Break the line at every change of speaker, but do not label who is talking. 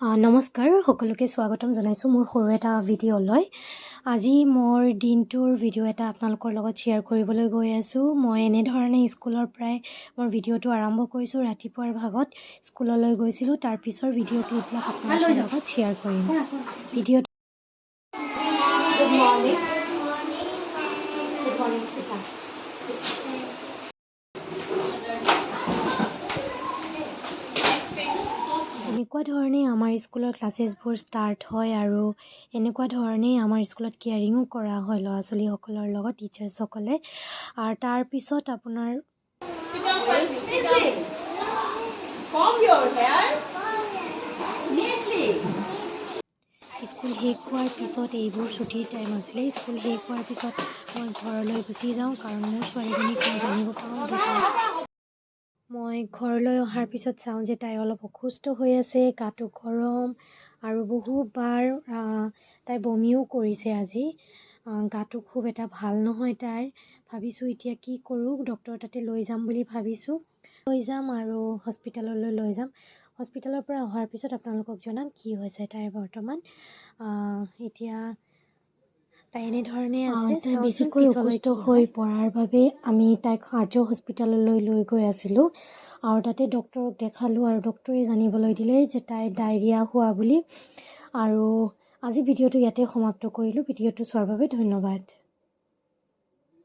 নমস্কাৰ সকলোকে স্বাগতম জনাইছোঁ মোৰ সৰু এটা ভিডিঅ'লৈ। আজি মোৰ দিনটোৰ ভিডিঅ' এটা আপোনালোকৰ লগত শ্বেয়াৰ কৰিবলৈ গৈ আছোঁ। মই এনেধৰণে স্কুলৰ পৰাই মোৰ ভিডিঅ'টো আৰম্ভ কৰিছোঁ। ৰাতিপুৱাৰ ভাগত স্কুললৈ গৈছিলোঁ, তাৰ পিছৰ ভিডিঅ' ক্লিপবিলাক আপোনালোকৰ লগত শ্বেয়াৰ কৰিম। ভিডিঅ'টো এনেকুৱা ধৰণে আমাৰ স্কুলৰ ক্লাছেছবোৰ ষ্টাৰ্ট হয় আৰু এনেকুৱা ধৰণেই আমাৰ স্কুলত কেয়াৰিঙো কৰা হয় ল'ৰা ছোৱালীসকলৰ লগত টিচাৰ্ছসকলে। আৰু তাৰপিছত আপোনাৰ স্কুল শেষ হোৱাৰ পিছত এইবোৰ ছুটিৰ টাইম আছিলে। স্কুল শেষ হোৱাৰ পিছত মই ঘৰলৈ গুচি যাওঁ, কাৰণ মোৰ ছোৱালীজনীক মই জানিব পাৰোঁ যে মই ঘৰলৈ অহাৰ পিছত চাওঁ যে তাই অলপ অসুস্থ হৈ আছে, গাটো গৰম আৰু বহুবাৰ তাই বমিও কৰিছে। আজি গাটো খুব এটা ভাল নহয় তাইৰ। ভাবিছোঁ এতিয়া কি কৰোঁ, ডক্টৰৰ তাতে লৈ যাম বুলি ভাবিছোঁ। লৈ যাম আৰু হস্পিটেললৈ লৈ যাম। হস্পিটেলৰ পৰা অহাৰ পিছত আপোনালোকক জনাম কি হৈছে তাইৰ বৰ্তমান। এতিয়া তাই এনেধৰণে আছে। তাই বেছিকৈ অসুস্থ হৈ পৰাৰ বাবে আমি তাইক আৰ্য হস্পিটেললৈ লৈ গৈ আছিলোঁ আৰু তাতে ডক্টৰক দেখালোঁ আৰু ডক্টৰে জানিবলৈ দিলে যে তাইৰ ডায়েৰিয়া হোৱা বুলি। আৰু আজি ভিডিঅ'টো ইয়াতে সমাপ্ত কৰিলোঁ। ভিডিঅ'টো চোৱাৰ বাবে ধন্যবাদ।